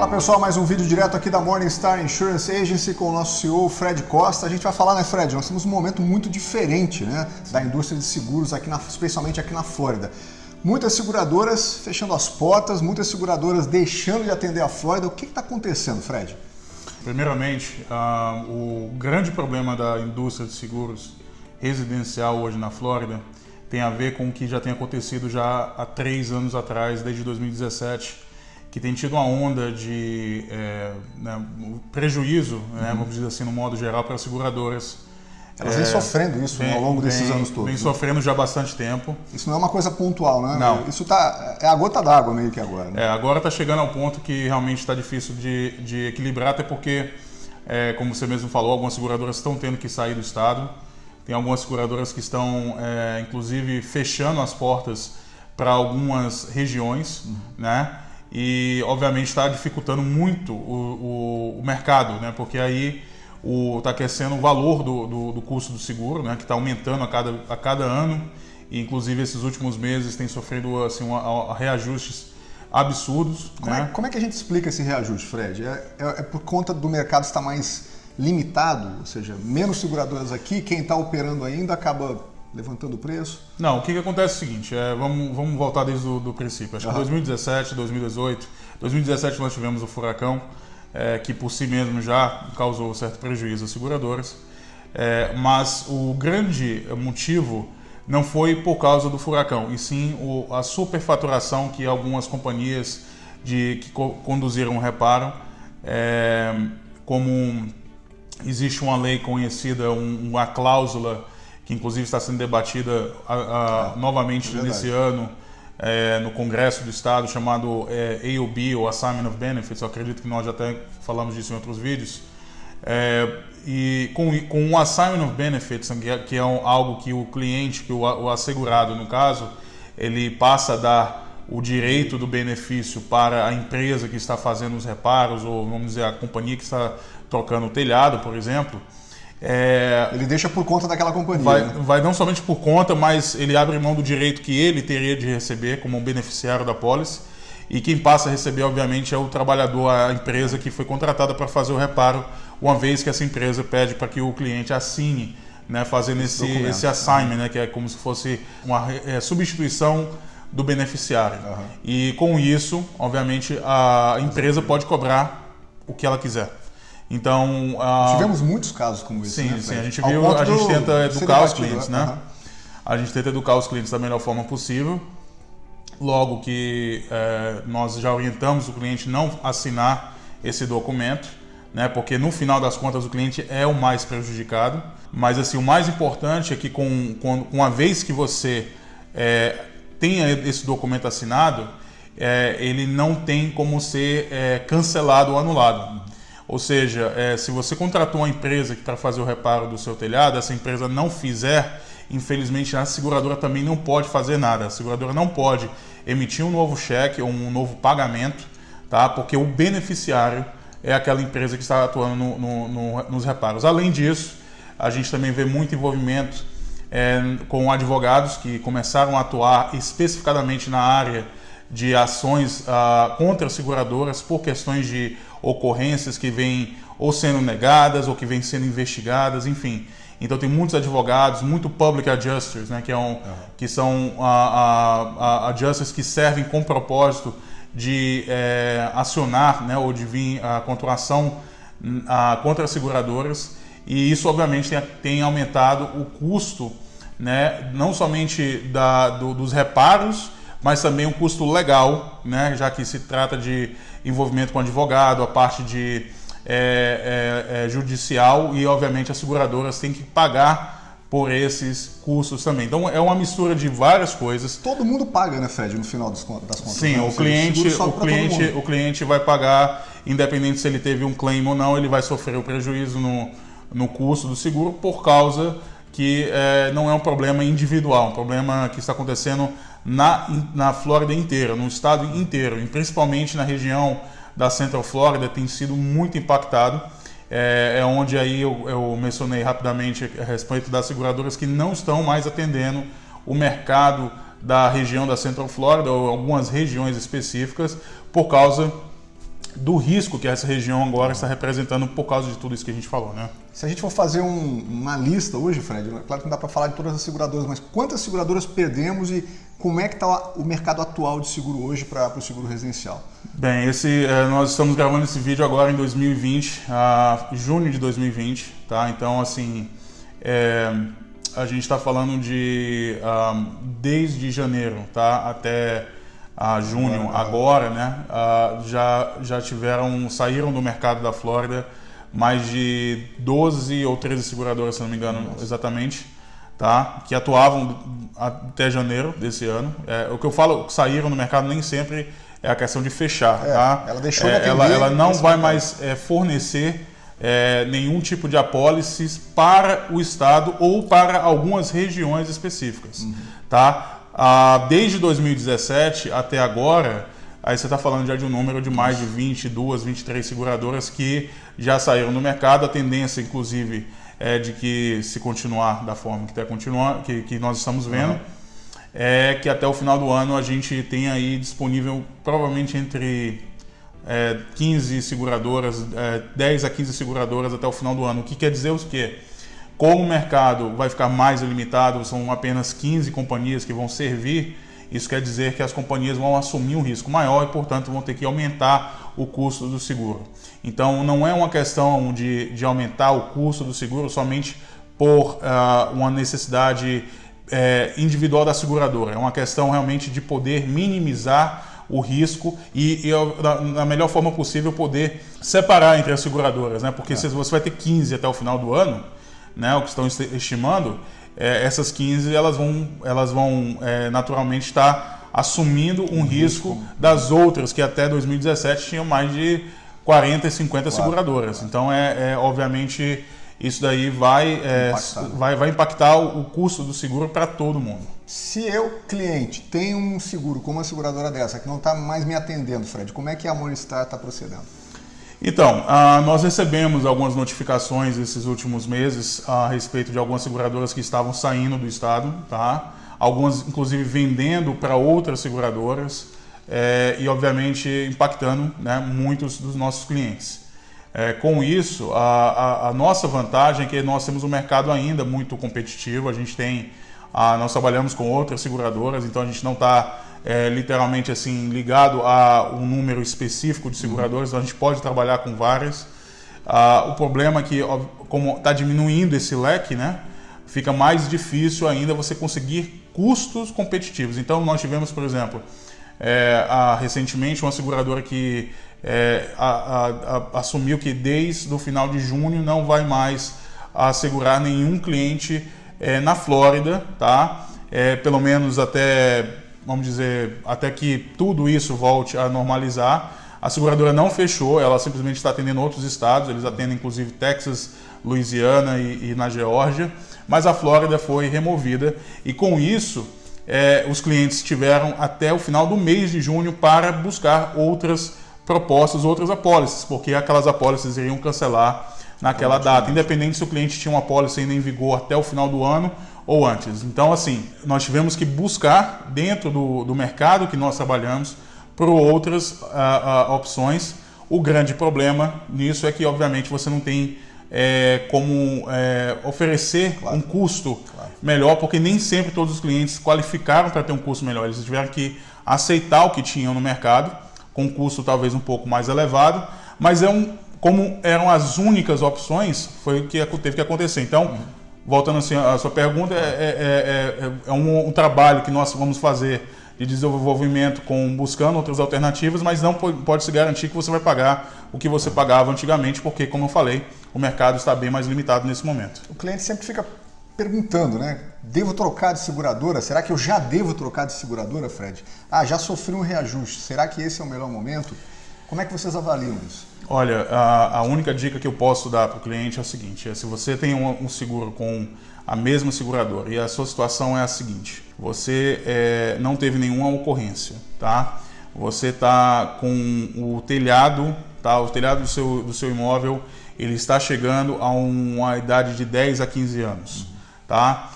Fala pessoal, mais um vídeo direto aqui da Morningstar Insurance Agency com o nosso CEO Fred Costa. A gente vai falar, né, Fred? Nós temos um momento muito diferente, né, da indústria de seguros, especialmente aqui na Flórida. Muitas seguradoras fechando as portas, muitas seguradoras deixando de atender a Flórida. O que está acontecendo, Fred? Primeiramente, o grande problema da indústria de seguros residencial hoje na Flórida tem a ver com o que já tem acontecido já há 3 anos atrás, desde 2017, que tem tido uma onda de prejuízo, vamos dizer assim, no modo geral, para as seguradoras. Elas vêm sofrendo isso ao longo desses anos todos. Vem sofrendo já há bastante tempo. Isso não é uma coisa pontual, né? Não. Isso é a gota d'água meio que agora. Né? Agora está chegando ao ponto que realmente está difícil de equilibrar, até porque, como você mesmo falou, algumas seguradoras estão tendo que sair do estado. Tem algumas seguradoras que estão, inclusive, fechando as portas para algumas regiões, né? E, obviamente, está dificultando muito o mercado, né? Porque aí está aquecendo o valor do custo do seguro, né? Que está aumentando a cada ano. E, inclusive, esses últimos meses tem sofrido assim, reajustes absurdos. Como é que a gente explica esse reajuste, Fred? É por conta do mercado estar mais limitado? Ou seja, menos seguradoras aqui, quem está operando ainda acaba levantando o preço? Não, o que acontece é o seguinte, vamos voltar desde o princípio. Acho que 2017, 2018, 2017 nós tivemos o furacão, que por si mesmo já causou certo prejuízo às seguradoras, mas o grande motivo não foi por causa do furacão, e sim a superfaturação que algumas companhias que conduziram o reparo, como existe uma lei conhecida, uma cláusula que inclusive está sendo debatida novamente nesse ano no Congresso do Estado, chamado AOB, ou Assignment of Benefits. Eu acredito que nós já até falamos disso em outros vídeos. E com o Assignment of Benefits, que é algo que o cliente, que o assegurado, no caso, ele passa a dar o direito do benefício para a empresa que está fazendo os reparos, ou vamos dizer, a companhia que está trocando o telhado, por exemplo. Ele deixa por conta daquela companhia. Vai não somente por conta, mas ele abre mão do direito que ele teria de receber como um beneficiário da pólice. E quem passa a receber, obviamente, é o trabalhador, a empresa que foi contratada para fazer o reparo, uma vez que essa empresa pede para que o cliente assine, né, fazendo esse assignment, né, que é como se fosse uma substituição do beneficiário. Uhum. E com isso, obviamente, a empresa pode cobrar o que ela quiser. Então, tivemos muitos casos como esse. Sim, né, sim. A gente tenta educar os clientes, né? Uhum. A gente tenta educar os clientes da melhor forma possível. Logo que nós já orientamos o cliente não assinar esse documento, né? Porque no final das contas o cliente é o mais prejudicado. Mas assim, o mais importante é que uma vez que você tenha esse documento assinado, ele não tem como ser cancelado ou anulado. Ou seja, se você contratou uma empresa para fazer o reparo do seu telhado, essa empresa não fizer, infelizmente a seguradora também não pode fazer nada. A seguradora não pode emitir um novo cheque ou um novo pagamento, tá? Porque o beneficiário é aquela empresa que está atuando nos reparos. Além disso, a gente também vê muito envolvimento com advogados que começaram a atuar especificadamente na área de ações contra as seguradoras por questões de ocorrências que vêm ou sendo negadas ou que vêm sendo investigadas, enfim. Então tem muitos advogados, muito public adjusters, né, que são adjusters que servem com propósito de acionar, né, ou de vir contra a ação contra as seguradoras, e isso obviamente tem aumentado o custo, né, não somente dos reparos, mas também um custo legal, né, já que se trata de envolvimento com advogado, a parte de judicial, e obviamente as seguradoras têm que pagar por esses custos também. Então é uma mistura de várias coisas. Todo mundo paga, né, Fred, no final das contas? Sim, né? o cliente vai pagar, independente se ele teve um claim ou não, ele vai sofrer o prejuízo no custo do seguro, por causa que não é um problema individual, um problema que está acontecendo na Flórida inteira, no estado inteiro, e principalmente na região da Central Florida tem sido muito impactado. Onde aí eu mencionei rapidamente a respeito das seguradoras que não estão mais atendendo o mercado da região da Central Florida ou algumas regiões específicas por causa do risco que essa região agora está representando por causa de tudo isso que a gente falou, né? Se a gente for fazer uma lista hoje, Fred, claro que não dá para falar de todas as seguradoras, mas quantas seguradoras perdemos e como é que está o mercado atual de seguro hoje para o seguro residencial? Bem, nós estamos gravando esse vídeo agora em 2020, junho de 2020, tá? Então, assim, a gente está falando de desde janeiro, tá? Até junho agora, né? Saíram do mercado da Flórida mais de 12 ou 13 seguradoras, se não me engano, exatamente, tá? Que atuavam até janeiro desse ano. O que eu falo, saíram do mercado nem sempre é a questão de fechar, tá? Ela deixou de atender, ela não vai mais fornecer nenhum tipo de apólices para o estado ou para algumas regiões específicas, tá? Desde 2017 até agora, aí você está falando já de um número de mais de 22, 23 seguradoras que já saíram no mercado. A tendência, inclusive, é de que, se continuar da forma que está continuando, que nós estamos vendo, é que até o final do ano a gente tem aí disponível provavelmente entre 15 seguradoras, 10 a 15 seguradoras até o final do ano. O que quer dizer o quê? Como o mercado vai ficar mais limitado, são apenas 15 companhias que vão servir, isso quer dizer que as companhias vão assumir um risco maior e, portanto, vão ter que aumentar o custo do seguro. Então, não é uma questão de aumentar o custo do seguro somente por uma necessidade individual da seguradora. É uma questão realmente de poder minimizar o risco e da melhor forma possível, poder separar entre as seguradoras, né? Porque se você vai ter 15 até o final do ano, né, o que estão estimando, essas 15 elas vão naturalmente estar assumindo um risco das outras que até 2017 tinham mais de 40 e 50 seguradoras. Então, obviamente, isso daí vai impactar o custo do seguro para todo mundo. Se eu, cliente, tenho um seguro com uma seguradora dessa que não está mais me atendendo, Fred, como é que a Morningstar está procedendo? Então, nós recebemos algumas notificações esses últimos meses a respeito de algumas seguradoras que estavam saindo do estado, tá? Algumas, inclusive, vendendo para outras seguradoras e, obviamente, impactando, né, muitos dos nossos clientes. Com isso, a nossa vantagem é que nós temos um mercado ainda muito competitivo. Nós trabalhamos com outras seguradoras, então a gente não está literalmente assim ligado a um número específico de seguradoras, então a gente pode trabalhar com várias. O problema é que, como está diminuindo esse leque, né, fica mais difícil ainda você conseguir custos competitivos. Então nós tivemos, por exemplo, recentemente uma seguradora que assumiu que desde o final de junho não vai mais assegurar nenhum cliente na Flórida, tá? Pelo menos vamos dizer, até que tudo isso volte a normalizar. A seguradora não fechou, ela simplesmente está atendendo outros estados, eles atendem inclusive Texas, Louisiana e na Geórgia, mas a Flórida foi removida e com isso os clientes tiveram até o final do mês de junho para buscar outras propostas, outras apólices, porque aquelas apólices iriam cancelar naquela data, independente se o cliente tinha uma apólice ainda em vigor até o final do ano ou antes. Então, assim, nós tivemos que buscar dentro do mercado que nós trabalhamos por outras opções. O grande problema nisso é que, obviamente, você não tem como oferecer um custo melhor, porque nem sempre todos os clientes qualificaram para ter um custo melhor. Eles tiveram que aceitar o que tinham no mercado, com um custo talvez um pouco mais elevado, mas como eram as únicas opções, foi o que teve que acontecer. Então, voltando assim à sua pergunta, é um trabalho que nós vamos fazer de desenvolvimento buscando outras alternativas, mas não pode se garantir que você vai pagar o que você pagava antigamente, porque, como eu falei, o mercado está bem mais limitado nesse momento. O cliente sempre fica perguntando, né? Devo trocar de seguradora? Será que eu já devo trocar de seguradora, Fred? Já sofri um reajuste. Será que esse é o melhor momento? Como é que vocês avaliam isso? Olha, a única dica que eu posso dar para o cliente é a seguinte: se você tem um seguro com a mesma seguradora e a sua situação é a seguinte, você não teve nenhuma ocorrência, tá? Você está com o telhado, tá? O telhado do seu imóvel, ele está chegando a uma idade de 10 a 15 anos, tá?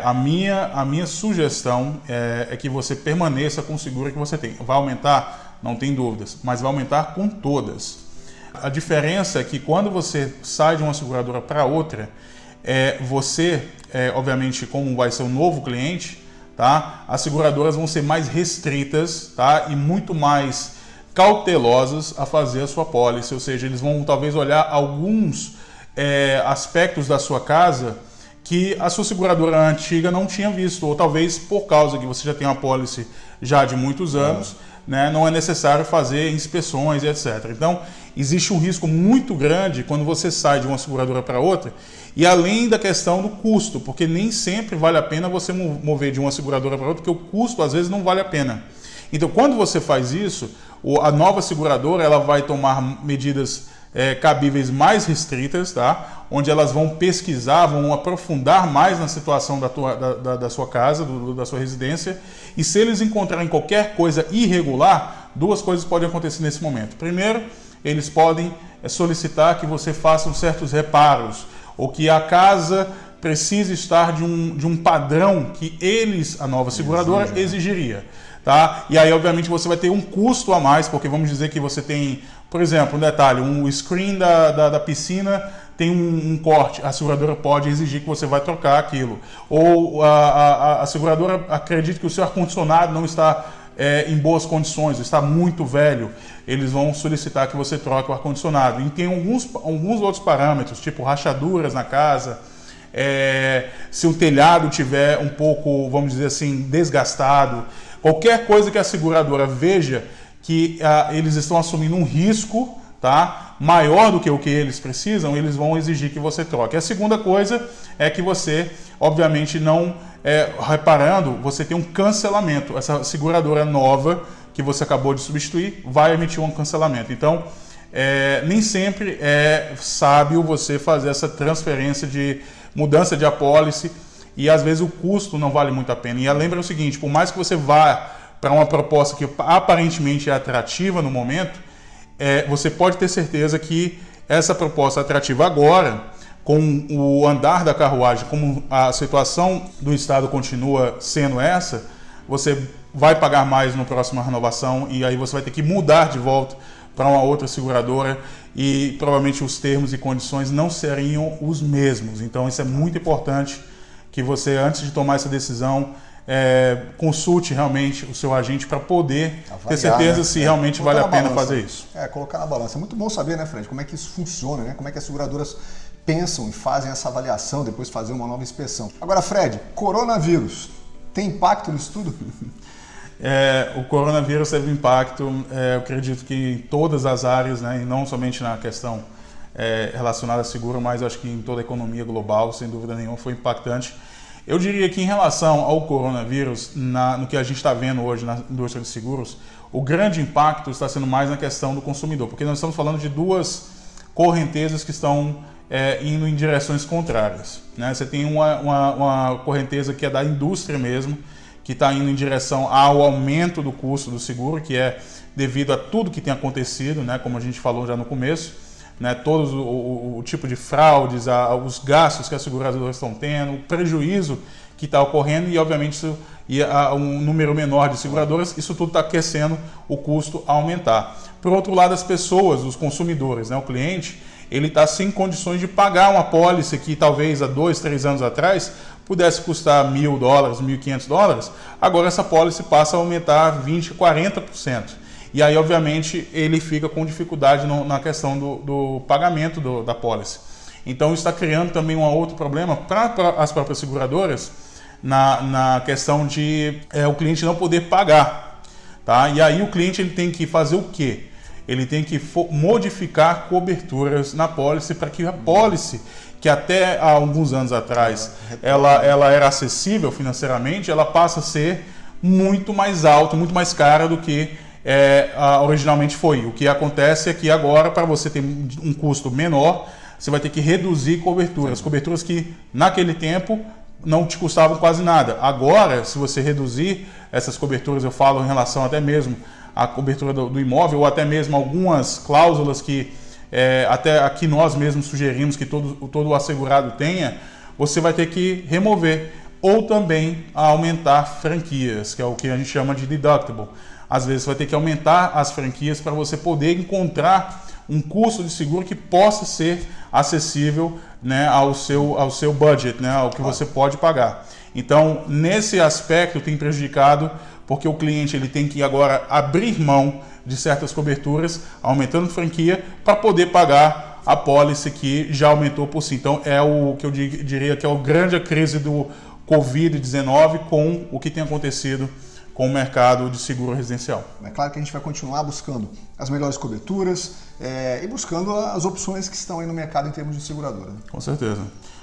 a minha sugestão é que você permaneça com o seguro que você tem. Vai aumentar? Não tem dúvidas, mas vai aumentar com todas. A diferença é que quando você sai de uma seguradora para outra, você, obviamente, como vai ser um novo cliente, tá? As seguradoras vão ser mais restritas, tá? E muito mais cautelosas a fazer a sua pólice, ou seja, eles vão talvez olhar alguns aspectos da sua casa que a sua seguradora antiga não tinha visto, ou talvez por causa que você já tem uma pólice já de muitos anos, né, não é necessário fazer inspeções e etc. Então, existe um risco muito grande quando você sai de uma seguradora para outra, e além da questão do custo, porque nem sempre vale a pena você mover de uma seguradora para outra, porque o custo às vezes não vale a pena. Então, quando você faz isso, a nova seguradora ela vai tomar medidas cabíveis mais restritas, tá? Onde elas vão pesquisar, vão aprofundar mais na situação da sua casa, da sua residência, e se eles encontrarem qualquer coisa irregular, duas coisas podem acontecer nesse momento. Primeiro, eles podem solicitar que você faça certos reparos, ou que a casa precise estar de um padrão que a nova seguradora, exigiria. Tá? E aí, obviamente, você vai ter um custo a mais, porque vamos dizer que você tem, por exemplo, um detalhe, um screen da piscina tem um corte, a seguradora pode exigir que você vai trocar aquilo. Ou a seguradora acredita que o seu ar-condicionado não está em boas condições, está muito velho, eles vão solicitar que você troque o ar-condicionado. E tem alguns outros parâmetros, tipo rachaduras na casa, se o telhado tiver um pouco, vamos dizer assim, desgastado, qualquer coisa que a seguradora veja que eles estão assumindo um risco, tá, maior do que o que eles precisam, eles vão exigir que você troque. A segunda coisa é que você, obviamente, não reparando, você tem um cancelamento. Essa seguradora nova que você acabou de substituir vai emitir um cancelamento. Então, nem sempre é sábio você fazer essa transferência de mudança de apólice, e às vezes o custo não vale muito a pena. E lembra o seguinte, por mais que você vá para uma proposta que aparentemente é atrativa no momento, você pode ter certeza que essa proposta atrativa agora, com o andar da carruagem, como a situação do Estado continua sendo essa, você vai pagar mais na próxima renovação, e aí você vai ter que mudar de volta para uma outra seguradora, e provavelmente os termos e condições não seriam os mesmos. Então isso é muito importante, que você, antes de tomar essa decisão, consulte realmente o seu agente para poder ter certeza, né, se realmente vale a pena fazer isso. Colocar na balança. É muito bom saber, né, Fred, como é que isso funciona, né? Como é que as seguradoras pensam e fazem essa avaliação, depois fazer uma nova inspeção. Agora, Fred, coronavírus, tem impacto nisso tudo? O coronavírus teve impacto, eu acredito que em todas as áreas, né, e não somente na questão relacionada a seguro, mas acho que em toda a economia global, sem dúvida nenhuma, foi impactante. Eu diria que em relação ao coronavírus, no que a gente está vendo hoje na indústria de seguros, o grande impacto está sendo mais na questão do consumidor, porque nós estamos falando de duas correntezas que estão indo em direções contrárias, né? Você tem uma correnteza que é da indústria mesmo, que está indo em direção ao aumento do custo do seguro, que é devido a tudo que tem acontecido, né? Como a gente falou já no começo, né? Todo o tipo de fraudes, os gastos que as seguradoras estão tendo, o prejuízo que está ocorrendo, e obviamente um número menor de seguradoras, isso tudo está aquecendo o custo a aumentar. Por outro lado, as pessoas, os consumidores, né? O cliente, ele está sem condições de pagar uma pólice que talvez há 2, 3 anos atrás pudesse custar $1.000, $1.500, agora essa pólice passa a aumentar 20%, 40%. E aí, obviamente, ele fica com dificuldade na questão do pagamento da pólice. Então, isso está criando também um outro problema para as próprias seguradoras, na questão de o cliente não poder pagar. Tá? E aí o cliente ele tem que fazer o quê? Ele tem que modificar coberturas na pólice para que a pólice, que até há alguns anos atrás ela era acessível financeiramente, ela passa a ser muito mais alta, muito mais cara do que originalmente foi. O que acontece é que agora, para você ter um custo menor, você vai ter que reduzir coberturas. Coberturas que naquele tempo não te custavam quase nada. Agora, se você reduzir essas coberturas, eu falo em relação até mesmo à cobertura do imóvel, ou até mesmo algumas cláusulas que até aqui nós mesmos sugerimos que todo o assegurado tenha, você vai ter que remover ou também aumentar franquias, que é o que a gente chama de deductible. Às vezes você vai ter que aumentar as franquias para você poder encontrar um custo de seguro que possa ser acessível, né, ao seu budget, né, ao que você pode pagar. Então, nesse aspecto tem prejudicado, porque o cliente ele tem que agora abrir mão de certas coberturas, aumentando franquia, para poder pagar a pólice que já aumentou por si. Então, é o que eu diria que é a grande crise do Covid-19 com o que tem acontecido com o mercado de seguro residencial. É claro que a gente vai continuar buscando as melhores coberturas e buscando as opções que estão aí no mercado em termos de seguradora. Com certeza.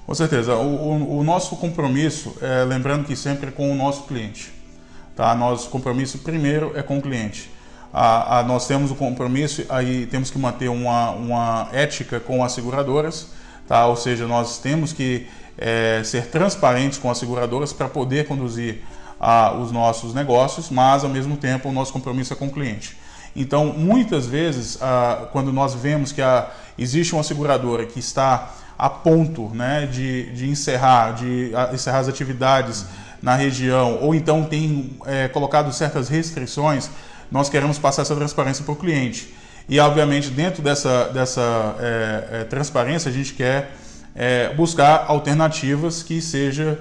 Com certeza. O nosso compromisso, lembrando que sempre é com o nosso cliente. Tá? Nosso compromisso primeiro é com o cliente. Nós temos o compromisso, aí temos que manter uma ética com as seguradoras, tá? Ou seja, nós temos que ser transparentes com as seguradoras para poder conduzir os nossos negócios, mas ao mesmo tempo o nosso compromisso é com o cliente. Então, muitas vezes, quando nós vemos que existe uma seguradora que está a ponto, né, de encerrar as atividades na região, ou então tem colocado certas restrições, nós queremos passar essa transparência para o cliente. E, obviamente, dentro dessa transparência, a gente quer buscar alternativas que seja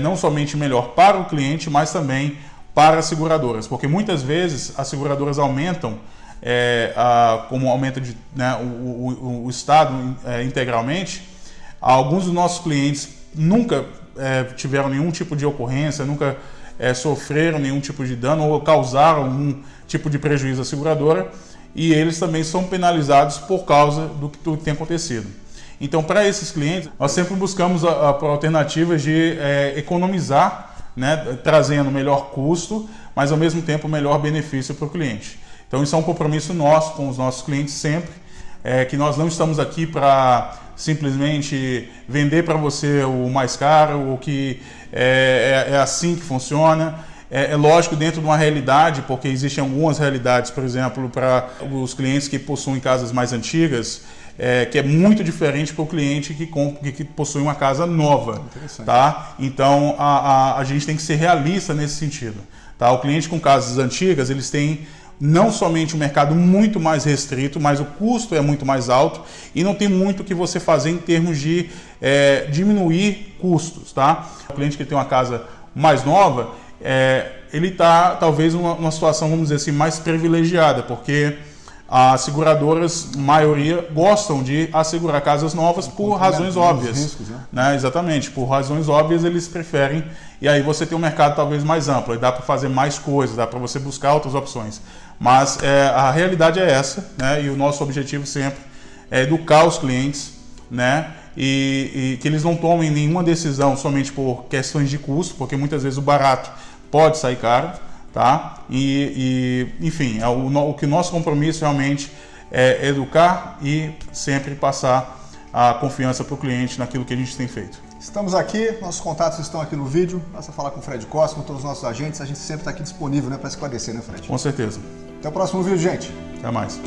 não somente melhor para o cliente, mas também para as seguradoras. Porque muitas vezes as seguradoras aumentam, como aumenta o Estado integralmente. Alguns dos nossos clientes nunca tiveram nenhum tipo de ocorrência, nunca sofreram nenhum tipo de dano ou causaram algum tipo de prejuízo à seguradora, e eles também são penalizados por causa do que tem acontecido. Então, para esses clientes, nós sempre buscamos alternativas de economizar, né, trazendo melhor custo, mas ao mesmo tempo melhor benefício para o cliente. Então, isso é um compromisso nosso com os nossos clientes sempre, que nós não estamos aqui para simplesmente vender para você o mais caro, ou que é assim que funciona. É lógico, dentro de uma realidade, porque existem algumas realidades, por exemplo, para os clientes que possuem casas mais antigas, que é muito diferente para o cliente que possui uma casa nova. Tá? Então, a gente tem que ser realista nesse sentido. Tá? O cliente com casas antigas, eles têm não somente um mercado muito mais restrito, mas o custo é muito mais alto e não tem muito o que você fazer em termos de diminuir custos. Tá? O cliente que tem uma casa mais nova, ele está talvez numa situação, vamos dizer assim, mais privilegiada, porque as seguradoras, maioria, gostam de assegurar casas novas por razões óbvias. Riscos, né? Exatamente, por razões óbvias eles preferem, e aí você tem um mercado talvez mais amplo, aí dá para fazer mais coisas, dá para você buscar outras opções. Mas a realidade é essa, né? E o nosso objetivo sempre é educar os clientes, né? E que eles não tomem nenhuma decisão somente por questões de custo, porque muitas vezes o barato pode sair caro. Tá? Enfim, o que o nosso compromisso realmente é educar e sempre passar a confiança para o cliente naquilo que a gente tem feito. Estamos aqui, nossos contatos estão aqui no vídeo, basta falar com o Fred Costa, com todos os nossos agentes, a gente sempre está aqui disponível, né, para esclarecer, né, Fred? Com certeza. Até o próximo vídeo, gente. Até mais.